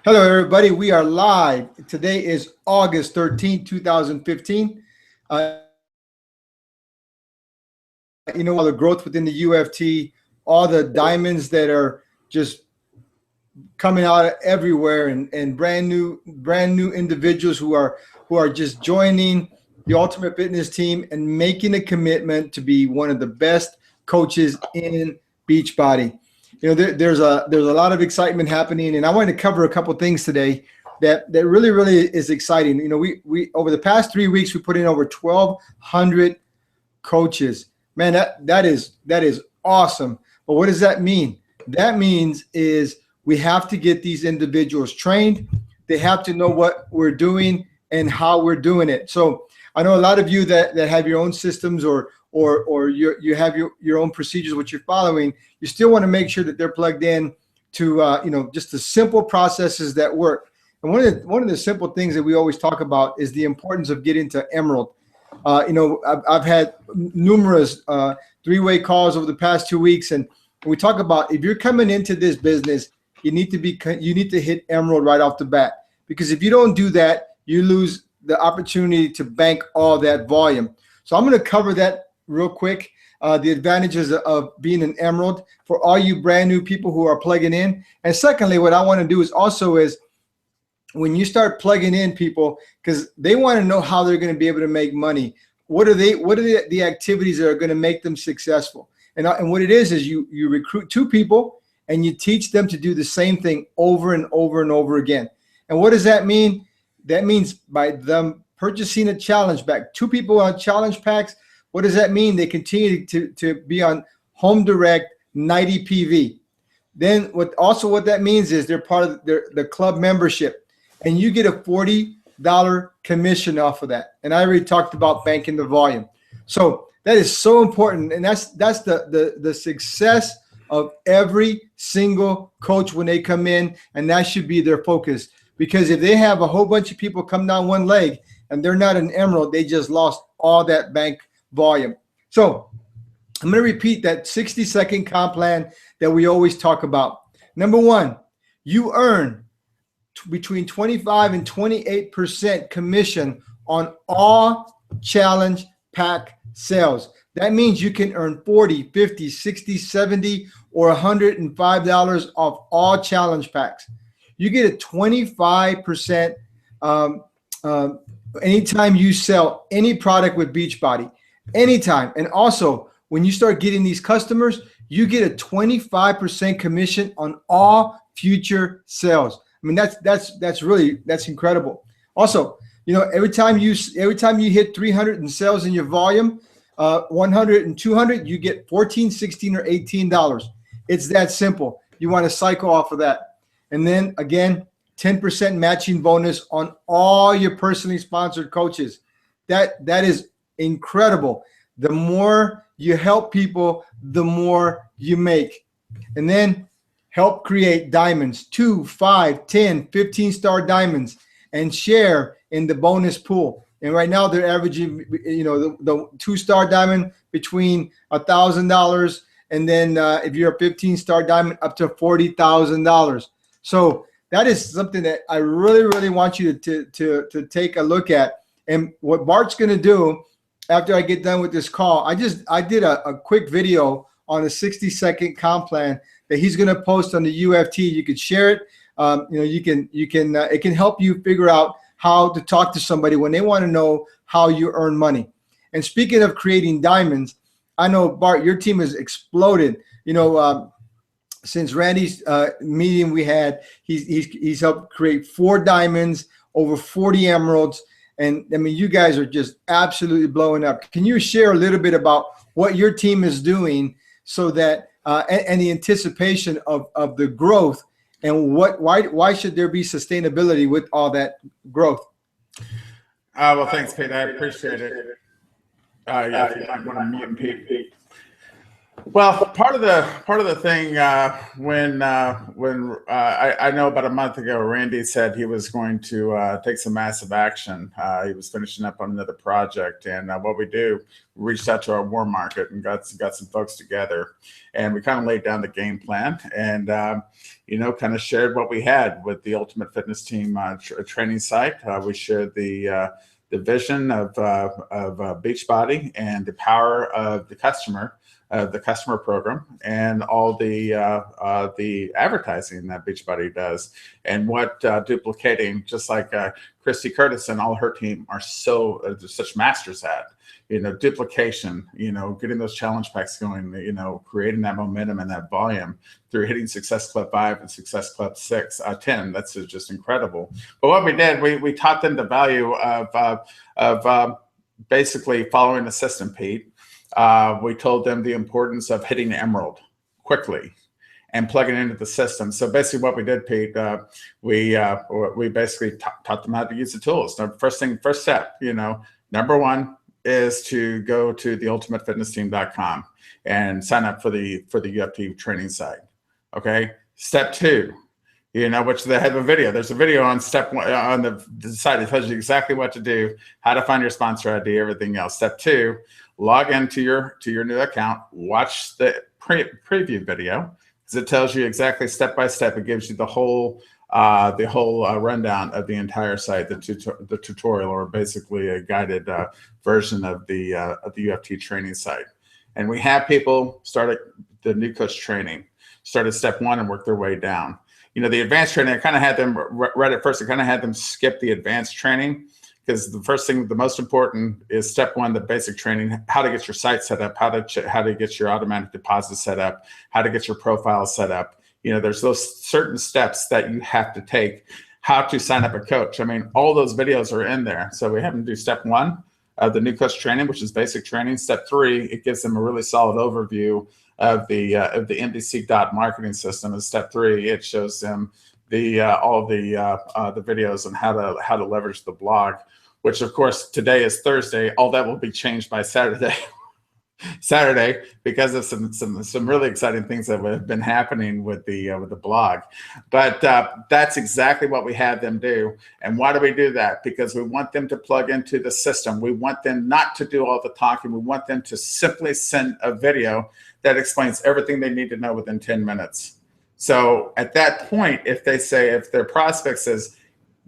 Hello, everybody. We are live. Today is August 13th, 2015. All the growth within the UFT, all the diamonds that are just coming out everywhere, and brand new individuals who are just joining the Ultimate Fitness team and making a commitment to be one of the best coaches in Beachbody. There's a lot of excitement happening, and I want to cover a couple things today that really is exciting. We over the past 3 weeks we put in over 1,200 coaches. Man, that is awesome. But what does that mean? That means is we have to get these individuals trained. They have to know what we're doing and how we're doing it. So I know a lot of you that have your own systems or you have your own procedures which you're following. You still want to make sure that they're plugged in to just the simple processes that work. And one of the simple things that we always talk about is the importance of getting to Emerald. I've had numerous three-way calls over the past 2 weeks, and we talk about if you're coming into this business, you need to hit Emerald right off the bat, because if you don't do that, you lose the opportunity to bank all that volume. So I'm going to cover that real quick, the advantages of being an Emerald for all you brand new people who are plugging in. And secondly, what I want to do is when you start plugging in people, because they want to know how they're going to be able to make money. What are the activities that are going to make them successful? And what it is you recruit 2 people and you teach them to do the same thing over and over and over again. And what does that mean? That means by them purchasing a challenge pack, 2 people on challenge packs. What does that mean? They continue to be on Home Direct 90 PV. Then what that means is they're part of the club membership, and you get a $40 commission off of that. And I already talked about banking the volume. So that is so important, and that's the success of every single coach when they come in, and that should be their focus. Because if they have a whole bunch of people come down one leg and they're not an Emerald, they just lost all that bank volume. So I'm going to repeat that 60-second comp plan that we always talk about. Number 1, you earn between 25 and 28% commission on all challenge pack sales. That means you can earn $40, $50, $60, $70, or $105 off all challenge packs. You get a 25% anytime you sell any product with Beachbody, anytime. And also, when you start getting these customers, you get a 25% commission on all future sales. I mean, that's incredible. Also, every time you hit 300 in sales in your volume, 100 and 200, you get $14, $16, or $18. It's that simple. You want to cycle off of that. And then again, 10% matching bonus on all your personally sponsored coaches. That is incredible. The more you help people, the more you make. And then help create diamonds, 2, 5, 10, 15-star diamonds, and share in the bonus pool. And right now they're averaging, the 2-star diamond between $1,000, and then if you're a 15-star diamond, up to $40,000. So that is something that I really want you to take a look at. And what Bart's going to do after I get done with this call, I did a quick video on a 60-second comp plan that he's going to post on the UFT. You can share it. It can help you figure out how to talk to somebody when they want to know how you earn money. And speaking of creating diamonds, I know, Bart, your team has exploded. Since Randy's meeting we had, he's helped create 4 diamonds, over 40 emeralds. And I mean, you guys are just absolutely blowing up. Can you share a little bit about what your team is doing so that and the anticipation of the growth, and why should there be sustainability with all that growth? Well, thanks, Pete. I appreciate it. Yeah, if you might want to mute Pete. Well, part of the thing I know about a month ago, Randy said he was going to take some massive action. He was finishing up on another project, and what we do, we reached out to our warm market and got some folks together, and we kind of laid down the game plan and kind of shared what we had with the Ultimate Fitness Team training site. We shared the vision of Beachbody and the power of the customer program, and all the advertising that Beachbody does, and what duplicating, just like Christy Curtis and all her team are such masters at, duplication, getting those challenge packs going, creating that momentum and that volume through hitting Success Club 5 and Success Club 10. That's just incredible. But what we did, we taught them the value of basically following the system, Pete. We told them the importance of hitting Emerald quickly and plugging into the system. So basically what we did, Pete, we basically taught them how to use the tools. Now, first step, number one is to go to theultimatefitnessteam.com and sign up for the UFT training site. Okay. Step two, which they have a video. There's a video on step one on the site that tells you exactly what to do, how to find your sponsor ID, everything else. Step two, log into your new account, watch the preview video, because it tells you exactly step by step. It gives you the whole rundown of the entire site, the tutorial, or basically a guided version of the UFT training site. And we have people start the new coach training, start at step one and work their way down. The advanced training, I kind of had them right at first. I kind of had them skip the advanced training, because the first thing, the most important, is step one, the basic training: how to get your site set up, how to get your automatic deposit set up, how to get your profile set up. There's those certain steps that you have to take. How to sign up a coach. I mean, all those videos are in there. So we have them do step one of the new coach training, which is basic training. Step three, it gives them a really solid overview of the MDC marketing system. And step three, it shows them all the videos on how to leverage the blog, which of course today is Thursday. All that will be changed by Saturday. Because of some really exciting things that have been happening with the blog. But that's exactly what we had them do. And why do we do that? Because we want them to plug into the system. We want them not to do all the talking. We want them to simply send a video that explains everything they need to know within 10 minutes. So at that point, if their prospect says,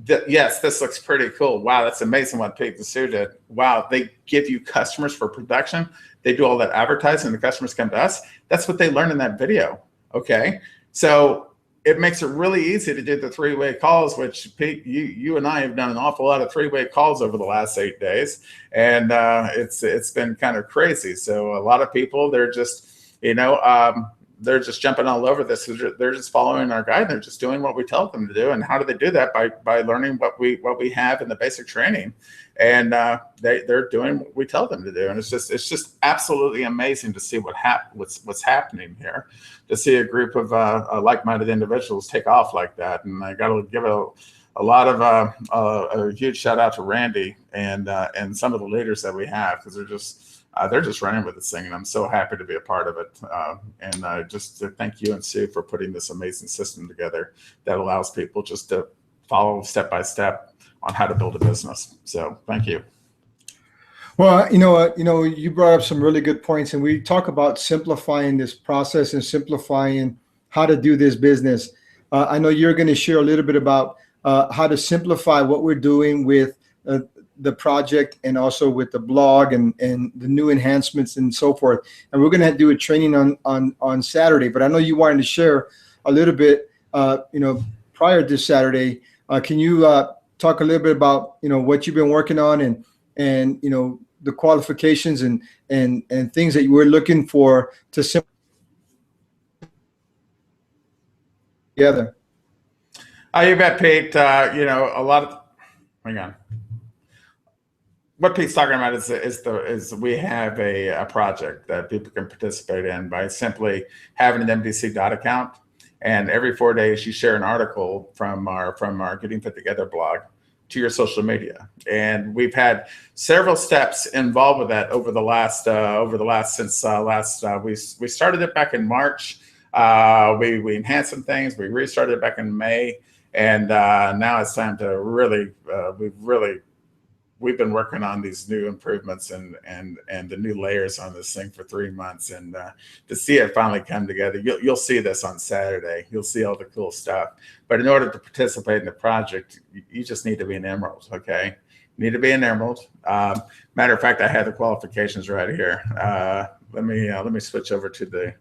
yes, this looks pretty cool. Wow, that's amazing what Pete and Sue did. Wow, they give you customers for production. They do all that advertising, and the customers come to us. That's what they learn in that video. Okay, so it makes it really easy to do the three-way calls, which Pete, you and I have done an awful lot of three-way calls over the last 8 days, and it's been kind of crazy. So a lot of people, they're just they're just jumping all over this. They're just following our guide. They're just doing what we tell them to do. And how do they do that? By learning what we have in the basic training, and they're doing what we tell them to do. And it's just absolutely amazing to see what's happening here, to see a group of like-minded individuals take off like that. And I got to give a lot of a huge shout out to Randy and some of the leaders that we have, because they're just running with this thing, and I'm so happy to be a part of it. And just to thank you and Sue for putting this amazing system together that allows people just to follow step by step on how to build a business. So thank you. Well, you brought up some really good points, and we talk about simplifying this process and simplifying how to do this business. I know you're going to share a little bit about how to simplify what we're doing with the project, and also with the blog and the new enhancements and so forth. And we're going to do a training on Saturday, but I know you wanted to share a little bit, prior to Saturday. Can you talk a little bit about, what you've been working on, and the qualifications and things that you were looking for to simplify together? You bet, Pete. A lot of, hang on. What Pete's talking about is we have a project that people can participate in by simply having an MDC account, and every 4 days you share an article from our Getting Fit Together blog to your social media. And we've had several steps involved with that over the last we started it back in March. We enhanced some things. We restarted it back in May, and now it's time to really we've been working on these new improvements and the new layers on this thing for 3 months, and to see it finally come together. You'll see this on Saturday. You'll see all the cool stuff. But in order to participate in the project, you just need to be an Emerald. Okay, you need to be an Emerald. Matter of fact, I have the qualifications right here. Let me switch over to the.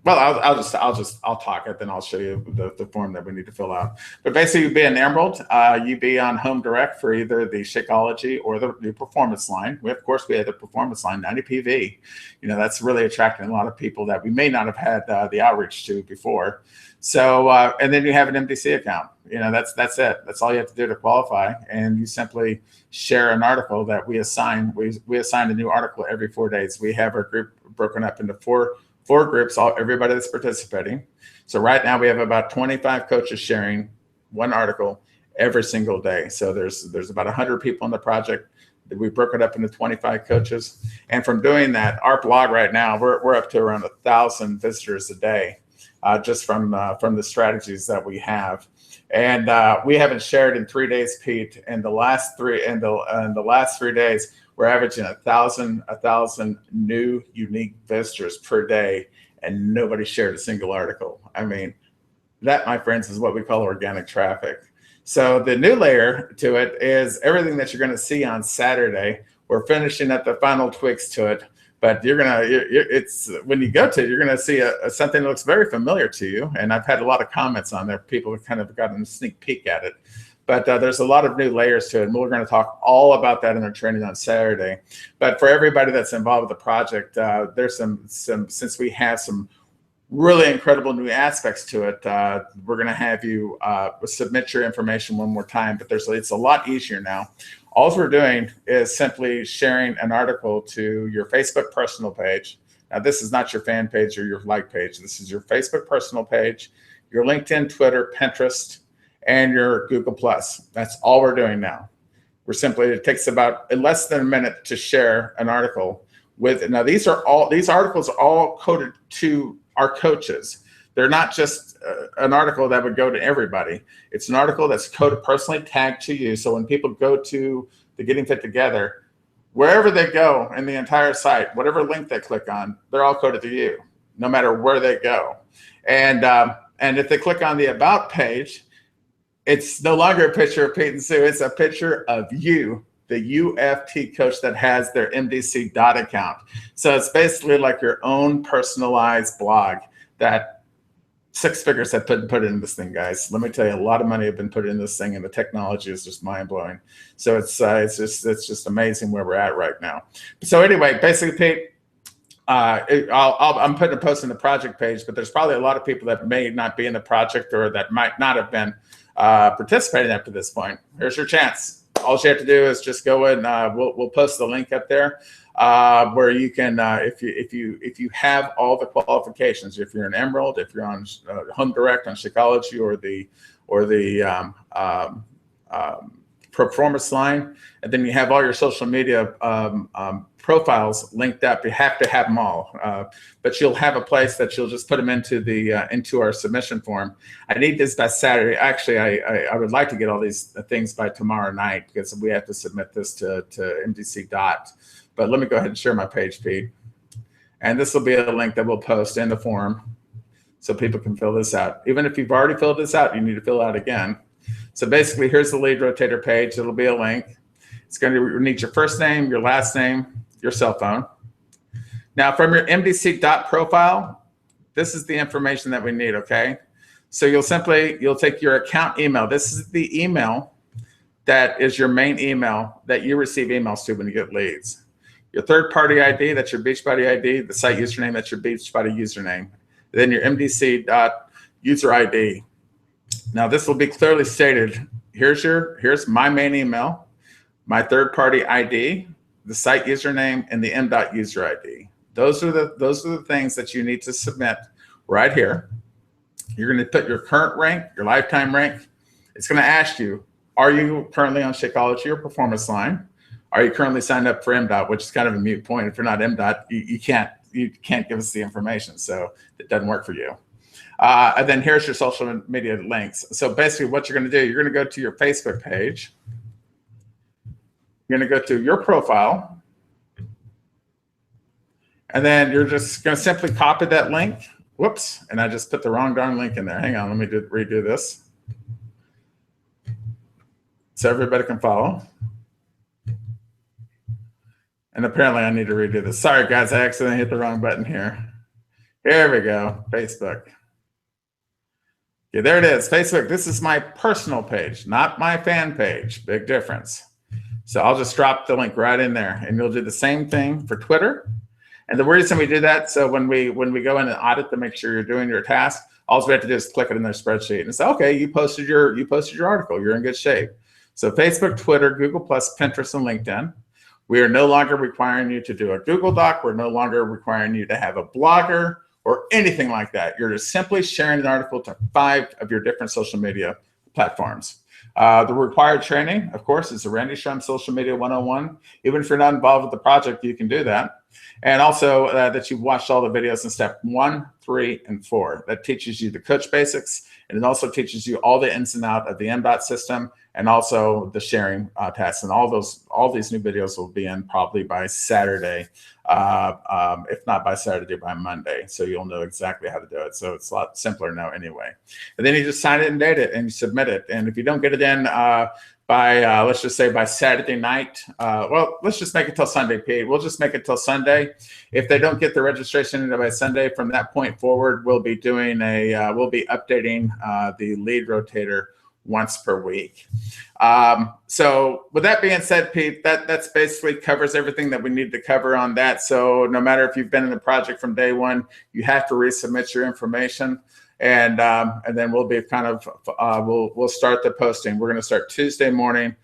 Well, I'll talk it, then I'll show you the form that we need to fill out. But basically, you'd be an Emerald. You'd be on Home Direct for either the Shakeology or the new Performance line. Of course, we had the Performance line, 90 PV. You know, that's really attracting a lot of people that we may not have had the outreach to before. So, and then you have an MDC account. You know, that's it. That's all you have to do to qualify. And you simply share an article that we assign. We assign a new article every 4 days. We have our group broken up into four groups, everybody that's participating. So right now we have about 25 coaches sharing one article every single day. So there's about 100 people in the project. We broke it up into 25 coaches. And from doing that, our blog right now, we're up to around 1,000 visitors a day, just from the strategies that we have. And we haven't shared in 3 days, Pete. And the last 3 days, we're averaging 1,000 new unique visitors per day, and nobody shared a single article. I mean, that, my friends, is what we call organic traffic. So the new layer to it is everything that you're going to see on Saturday. We're finishing up the final tweaks to it, but it's when you go to it, you're going to see something that looks very familiar to you. And I've had a lot of comments on there. People have kind of gotten a sneak peek at it. But there's a lot of new layers to it, and we're going to talk all about that in our training on Saturday. But for everybody that's involved with the project, there's some since we have some really incredible new aspects to it, we're going to have you submit your information one more time. But it's a lot easier now. All we're doing is simply sharing an article to your Facebook personal page. Now, this is not your fan page or your like page. This is your Facebook personal page, your LinkedIn, Twitter, Pinterest, and your Google Plus. That's all we're doing now. It takes about less than a minute to share an article with. Now, these articles are all coded to our coaches. They're not just an article that would go to everybody. It's an article that's coded, personally tagged to you. So when people go to the Getting Fit Together, wherever they go in the entire site, whatever link they click on, they're all coded to you, no matter where they go. And if they click on the About page, it's no longer a picture of Pete and Sue. It's a picture of you, the UFT coach that has their MDC dot account. So it's basically like your own personalized blog that six figures have put in this thing, guys. Let me tell you, a lot of money have been put in this thing, and the technology is just mind blowing. So it's just amazing where we're at right now. So anyway, basically, Pete, I'm putting a post in the project page, but there's probably a lot of people that may not be in the project or that might not have been participating up to this point. Here's your chance. All you have to do is just go in. We'll post the link up there where you can, if you have all the qualifications, if you're an Emerald, if you're on Home Direct, on Shakeology, or the Performance line, and then you have all your social media profiles linked up. You have to have them all, but you'll have a place that you'll just put them into our submission form. I need this by Saturday. Actually, I would like to get all these things by tomorrow night because we have to submit this to MDC dot. But let me go ahead and share my page, Pete. And this will be a link that we'll post in the form so people can fill this out. Even if you've already filled this out, you need to fill out again. So basically, here's the lead rotator page. It'll be a link. It's going to need your first name, your last name, your cell phone. Now, from your MDC dot profile, this is the information that we need, okay? So you'll take your account email. This is the email that is your main email that you receive emails to when you get leads. Your third-party ID, that's your Beachbody ID. The site username, that's your Beachbody username. Then your MDC dot user ID. Now, this will be clearly stated. Here's my main email, my third-party ID, the site username, and the m.user user ID. Those are the things that you need to submit right here. You're going to put your current rank, your lifetime rank. It's going to ask you, are you currently on Shakeology or Performance Line? Are you currently signed up for MDOT, which is kind of a moot point. If you're not MDOT, you can't give us the information. So it doesn't work for you. And then here's your social media links. So basically what you're going to do, you're going to go to your Facebook page. You're going to go to your profile. And then you're just going to simply copy that link. Whoops. And I just put the wrong darn link in there. Hang on. Let me redo this, so everybody can follow. And apparently I need to redo this. Sorry, guys. I accidentally hit the wrong button here. Here we go. Facebook. Okay, there it is. Facebook. This is my personal page, not my fan page. Big difference. So I'll just drop the link right in there, and you'll do the same thing for Twitter. And the reason we do that, so when we go in and audit to make sure you're doing your task, all we have to do is click it in their spreadsheet and say, okay, you posted your article. You're in good shape. So Facebook, Twitter, Google+, Pinterest, and LinkedIn. We are no longer requiring you to do a Google Doc. We're no longer requiring you to have a blogger or anything like that. You're just simply sharing an article to 5 of your different social media platforms. The required training, of course, is the Randy Shrum Social Media 101. Even if you're not involved with the project, you can do that. And also that you've watched all the videos in step 1, 3, and 4. That teaches you the coach basics, and it also teaches you all the ins and outs of the MDOT system, and also the sharing tasks. And all these new videos will be in probably by Saturday, if not by Saturday, by Monday. So you'll know exactly how to do it. So it's a lot simpler now anyway. And then you just sign it and date it and you submit it. And if you don't get it in by, let's just say by Saturday night, well, let's just make it till Sunday, Pete. We'll just make it till Sunday. If they don't get the registration in by Sunday, from that point forward, we'll be doing we'll be updating the lead rotator once per week. So with that being said, Pete, that's basically covers everything that we need to cover on that. So no matter if you've been in the project from day one, you have to resubmit your information. And then we'll be kind of, we'll start the posting. We're going to start Tuesday morning,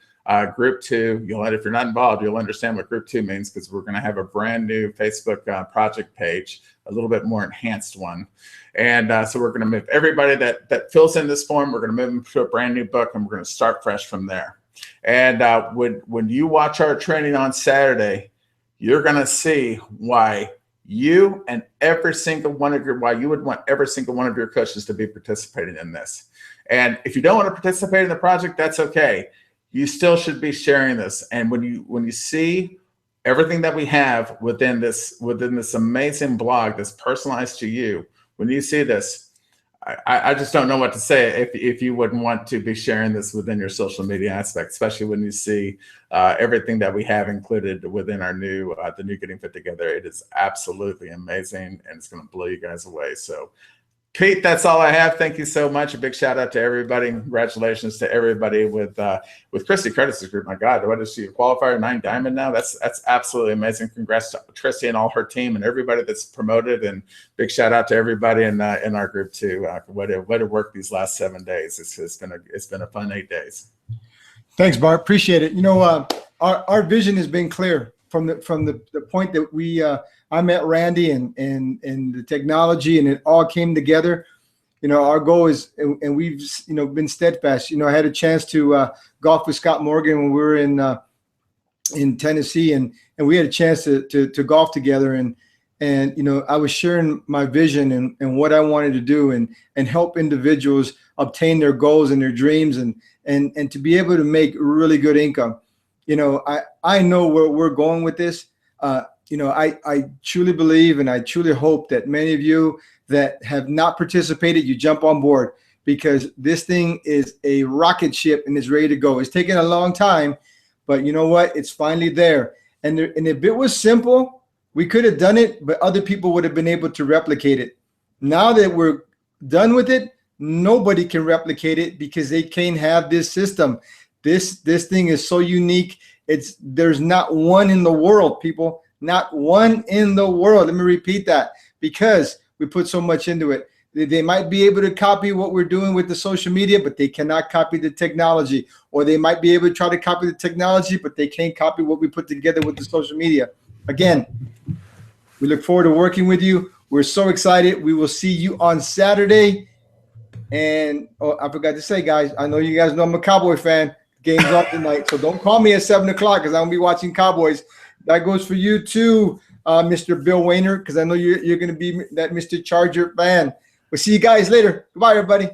group 2. If you're not involved, you'll understand what group 2 means, because we're going to have a brand new Facebook project page, a little bit more enhanced one. And so we're going to move everybody that fills in this form, we're going to move them to a brand new book, and we're going to start fresh from there. And when you watch our training on Saturday, you're going to see why you and every single one of why you would want every single one of your coaches to be participating in this. And if you don't want to participate in the project, that's okay. You still should be sharing this. And when you see everything that we have within this amazing blog that's personalized to you, when you see this, I just don't know what to say if you wouldn't want to be sharing this within your social media aspect, especially when you see everything that we have included within our new the new Getting Fit Together. It is absolutely amazing, and it's going to blow you guys away. So Pete, that's all I have. Thank you so much. A big shout out to everybody. Congratulations to everybody with Christy Curtis's group. My God, what is she, a qualifier 9 diamond now? That's absolutely amazing. Congrats to Christy and all her team and everybody that's promoted. And big shout out to everybody in our group too. What a work these last 7 days. It's been a fun 8 days. Thanks, Bart. Appreciate it. You know, our vision has been clear from the point that I met Randy and the technology, and it all came together. You know, our goal is, and we've been steadfast. You know, I had a chance to golf with Scott Morgan when we were in Tennessee, and we had a chance to golf together, and you know, I was sharing my vision and what I wanted to do and help individuals obtain their goals and their dreams and to be able to make really good income. You know, I know where we're going with this. You know, I truly believe and I truly hope that many of you that have not participated, you jump on board, because this thing is a rocket ship and it's ready to go. It's taken a long time, but you know what? It's finally there. And if it was simple, we could have done it, but other people would have been able to replicate it. Now that we're done with it, nobody can replicate it because they can't have this system. This thing is so unique. There's not one in the world, people. Not one in the world. Let me repeat that, because we put so much into it. They might be able to copy what we're doing with the social media, but they cannot copy the technology. Or they might be able to try to copy the technology, but they can't copy what we put together with the social media. Again, we look forward to working with you. We're so excited. We will see you on Saturday. And I forgot to say, guys, I know you guys know I'm a Cowboy fan. Game's on tonight, so don't call me at 7 o'clock because I'm gonna be watching Cowboys. That goes for you too, Mr. Bill Wayner, because I know you're gonna be that Mr. Charger fan. We'll see you guys later. Goodbye, everybody.